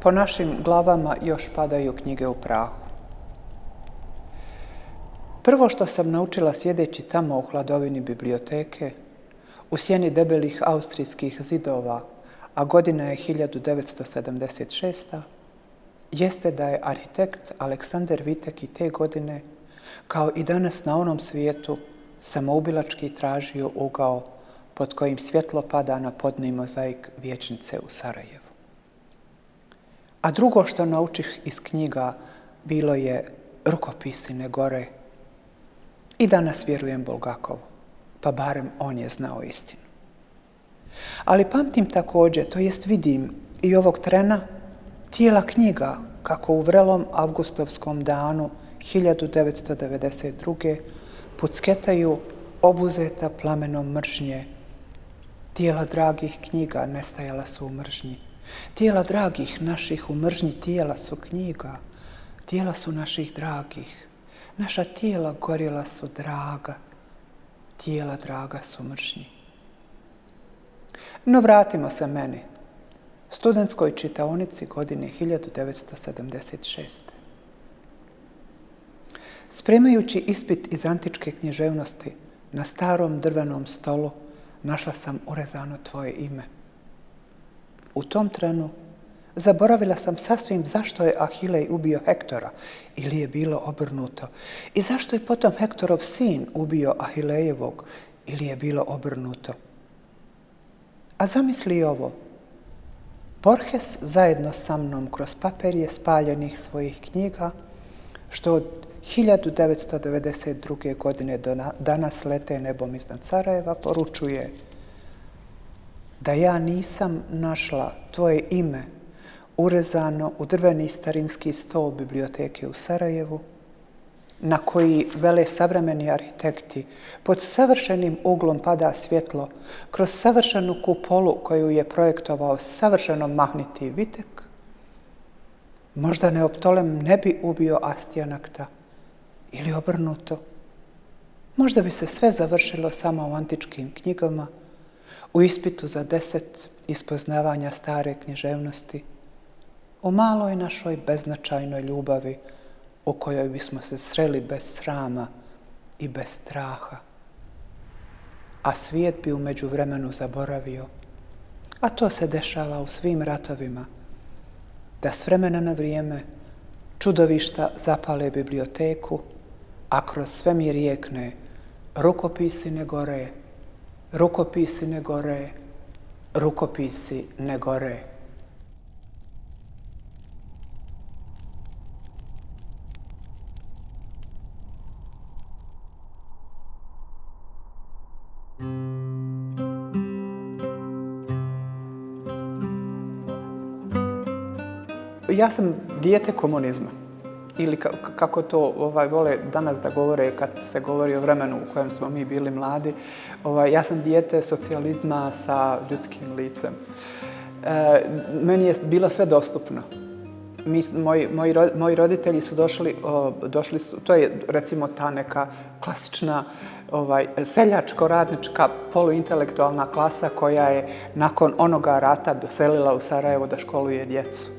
po našim glavama još padaju knjige u prahu. Prvo što sam naučila sjedeći tamo u hladovini biblioteke, u sjeni debelih austrijskih zidova, a godina je 1976. Jeste da je arhitekt Aleksander Vitek i te godine, kao i danas na onom svijetu, samoubilački tražio ugao pod kojim svjetlo pada na podni mozaik vijećnice u Sarajevu. A drugo što naučih iz knjiga bilo je rukopisine gore. I danas vjerujem Bulgakovu, pa barem on je znao istinu. Ali pamtim također, to jest vidim i ovog trena, tijela knjiga kako u vrelom avgustovskom danu 1992. pucketaju obuzeta plamenom mržnje. Tijela dragih knjiga nestajala su u mržnji. Tijela dragih naših u mržnji tijela su knjiga. Tijela su naših dragih. Naša tijela gorjela su draga. Tijela draga su mržnji. No vratimo se meni, studentskoj čitaonici godine 1976. Spremajući ispit iz antičke književnosti, na starom drvenom stolu našla sam urezano tvoje ime. U tom trenu zaboravila sam sasvim zašto je Ahilej ubio Hektora, ili je bilo obrnuto, i zašto je potom Hektorov sin ubio Ahilejevog, ili je bilo obrnuto. A zamisli ovo, Borges zajedno sa mnom kroz papirje spaljenih svojih knjiga, što od 1992. godine do danas lete nebom iznad Sarajeva, poručuje da ja nisam našla tvoje ime urezano u drveni starinski sto biblioteke u Sarajevu, na koji vele savremeni arhitekti pod savršenim uglom pada svjetlo kroz savršenu kupolu koju je projektovao savršeno mahniti Vitek, možda Neoptolem ne bi ubio Astijanakta ili obrnuto. Možda bi se sve završilo samo u antičkim knjigama, u ispitu za 10 ispoznavanja stare književnosti, u maloj našoj beznačajnoj ljubavi u kojoj bismo se sreli bez srama i bez straha. A svijet bi u međuvremenu zaboravio, a to se dešava u svim ratovima, da s vremena na vrijeme čudovišta zapale biblioteku, a kroz svemir rijekne rukopisi ne gore, rukopisi ne gore, rukopisi ne gore. Ja sam dijete komunizma, ili kako to vole danas da govore kad se govori o vremenu u kojem smo mi bili mladi. Ja sam dijete socijalizma sa ljudskim licem. Meni je bilo sve dostupno. Moji roditelji su došli su, to je recimo ta neka klasična seljačko-radnička poluintelektualna klasa koja je nakon onoga rata doselila u Sarajevo da školuje djecu.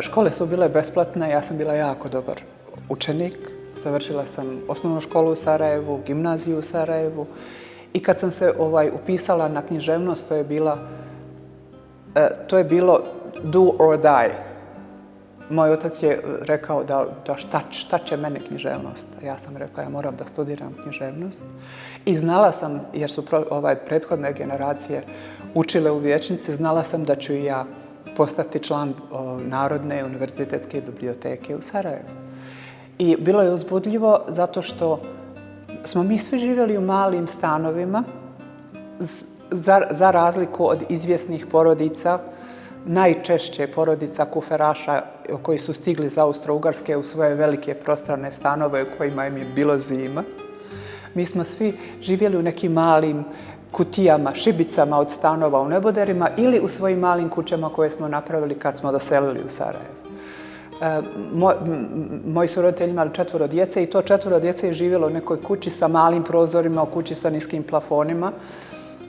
Škole su bile besplatne, ja sam bila jako dobar učenik. Završila sam osnovnu školu u Sarajevu, gimnaziju u Sarajevu i kad sam se upisala na književnost, to je bilo do or die. Moj otac je rekao da šta će mene književnost. Ja sam rekla, ja moram da studiram književnost. I znala sam, jer su prethodne generacije učile u vijećnici, znala sam da ću i ja postati član Narodne univerzitetske biblioteke u Sarajevu. I bilo je uzbudljivo zato što smo mi svi živjeli u malim stanovima, za razliku od izvjesnih porodica, najčešće porodica kuferaša koji su stigli iz Austro-Ugarske u svoje velike prostrane stanove u kojima im je bilo zima. Mi smo svi živjeli u nekim malim kutijama, šibicama od stanova u neboderima ili u svojim malim kućama koje smo napravili kad smo doselili u Sarajevo. Moji su roditelji imali 4 djece i to 4 djece je živjelo u nekoj kući sa malim prozorima, u kući sa niskim plafonima.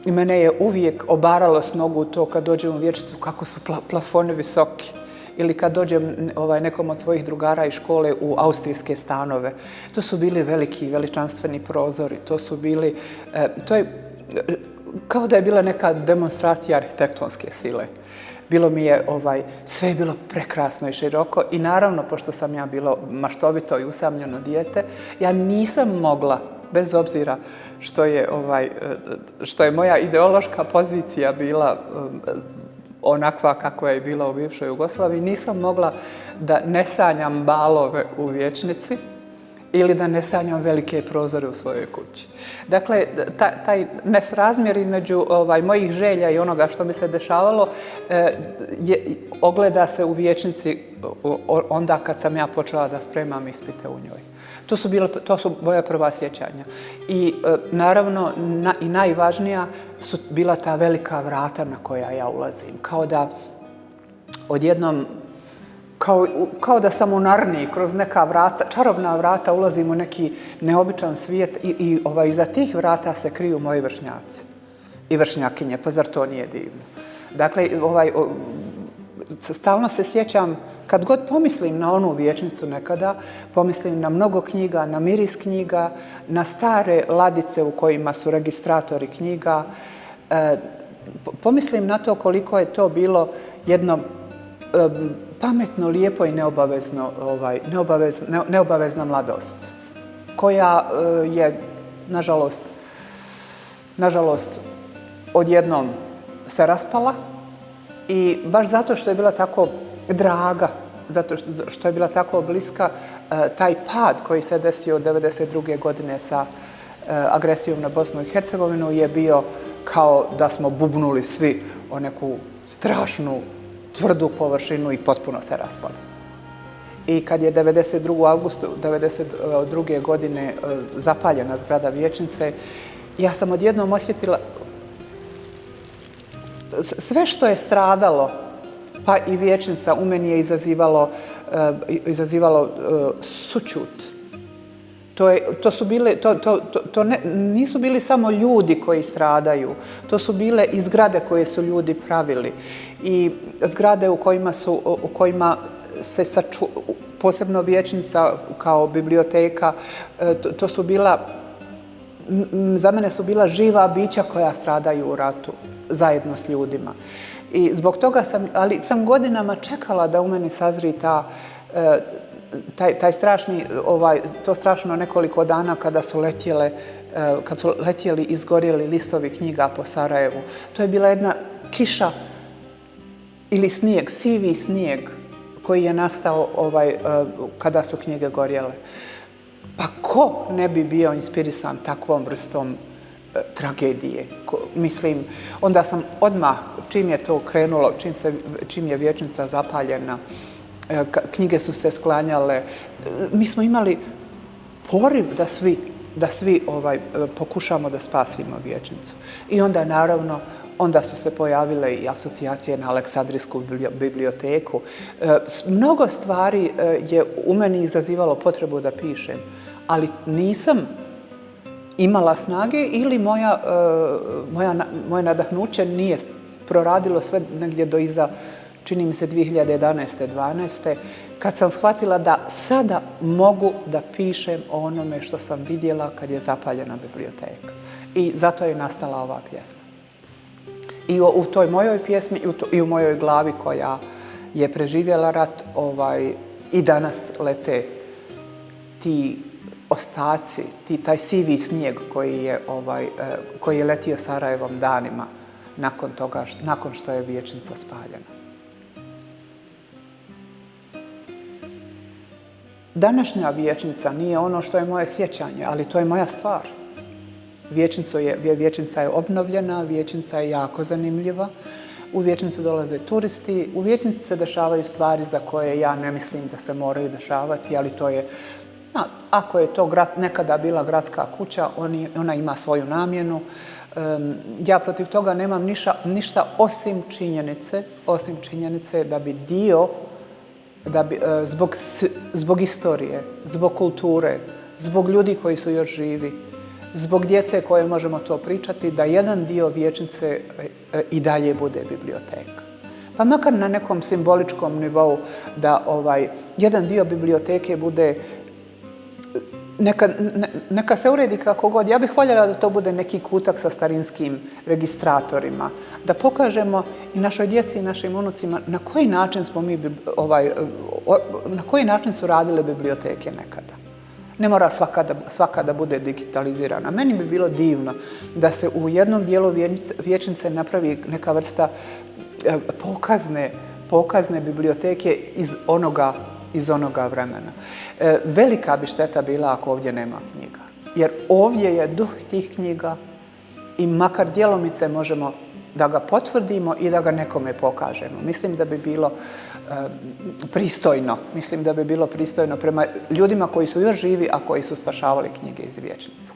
I mene je uvijek obaralo s nogu to kad dođem u vječicu kako su plafoni visoki. Ili kad dođem nekom od svojih drugara iz škole u austrijske stanove. To su bili veliki, veličanstveni prozori. To je kao da je bila neka demonstracija arhitektonske sile. Bilo mi je, sve je bilo prekrasno i široko i naravno, pošto sam ja bilo maštovito i usamljeno dijete, ja nisam mogla, bez obzira što je moja ideološka pozicija bila onakva kakva je bila u bivšoj Jugoslaviji, nisam mogla da ne sanjam balove u vječnici ili da ne sanjam velike prozore u svojoj kući. Dakle, taj nesrazmjer između mojih želja i onoga što mi se dešavalo ogleda se u vječnici onda kad sam ja počela da spremam ispite u njoj. To su moja prva sjećanja. I naravno, i najvažnija su bila ta velika vrata na koja ja ulazim. Kao da odjednom, kao da sam u Narniji kroz neka vrata, čarobna vrata ulazim u neki neobičan svijet i iza tih vrata se kriju moji vršnjaci i vršnjakinje, pa zar to nije divno? Dakle, stalno se sjećam, kad god pomislim na onu vječnicu nekada, pomislim na mnogo knjiga, na miris knjiga, na stare ladice u kojima su registratori knjiga. Pomislim na to koliko je to bilo jedno pametno, lijepo i neobavezna mladost, koja je, nažalost, odjednom se raspala i baš zato što je bila tako draga, zato što je bila tako bliska, taj pad koji se desio 1992. godine sa agresijom na Bosnu i Hercegovinu je bio kao da smo bubnuli svi o neku strašnu, tvrdu površinu i potpuno se raspali. I kad je 22. augustu 1992. godine zapaljena zgrada vijećnice, ja sam odjednom osjetila sve što je stradalo, pa i vijećnica u meni je izazivalo sućut. To nisu bili samo ljudi koji stradaju, to su bile i zgrade koje su ljudi pravili i zgrade u kojima se posebno vijećnica kao biblioteka, za mene su bila živa bića koja stradaju u ratu zajedno s ljudima. I zbog toga sam godinama čekala da u meni sazri to strašno nekoliko dana kada su letjeli izgorjeli listovi knjiga po Sarajevu. To je bila jedna kiša ili snijeg, sivi snijeg koji je nastao kada su knjige gorjele. Pa ko ne bi bio inspirisan takvom vrstom tragedije? Mislim, onda sam odmah, čim je to krenulo, čim je vijećnica zapaljena, knjige su se sklanjale, mi smo imali poriv da svi pokušamo da spasimo vijećnicu. I onda naravno, onda su se pojavile i asocijacije na Aleksandrijsku biblioteku. Mnogo stvari je u meni izazivalo potrebu da pišem, ali nisam imala snage ili moje nadahnuće nije proradilo sve negdje do iza, čini mi se 2011. 12. kad sam shvatila da sada mogu da pišem o onome što sam vidjela kad je zapaljena biblioteka. I zato je nastala ova pjesma. I u toj mojoj pjesmi i u mojoj glavi koja je preživjela rat i danas lete ti ostaci, taj sivi snijeg koji je letio Sarajevom danima nakon što je vijećnica spaljena. Današnja vijećnica nije ono što je moje sjećanje, ali to je moja stvar. Vijećnica je obnovljena, vijećnica je jako zanimljiva. U vijećnicu dolaze turisti, u vijećnici se dešavaju stvari za koje ja ne mislim da se moraju dešavati, ali to je, ako je to nekada bila gradska kuća, ona ima svoju namjenu. Ja protiv toga nemam ništa osim činjenice da bi zbog istorije, zbog kulture, zbog ljudi koji su još živi, zbog djece koje možemo to pričati, da jedan dio vijećnice i dalje bude biblioteka. Pa makar na nekom simboličkom nivou da jedan dio biblioteke bude, neka se uredi kako god. Ja bih voljela da to bude neki kutak sa starinskim registratorima, da pokažemo i našoj djeci i našim unucima na koji način smo na koji način su radile biblioteke nekada. Ne mora svaka da bude digitalizirana. Meni bi bilo divno da se u jednom dijelu vijećnice napravi neka vrsta pokazne biblioteke iz onoga vremena. Velika bi šteta bila ako ovdje nema knjiga. Jer ovdje je duh tih knjiga i makar djelomice možemo da ga potvrdimo i da ga nekome pokažemo. Mislim da bi bilo pristojno. Mislim da bi bilo pristojno prema ljudima koji su još živi, a koji su spašavali knjige iz vijećnice.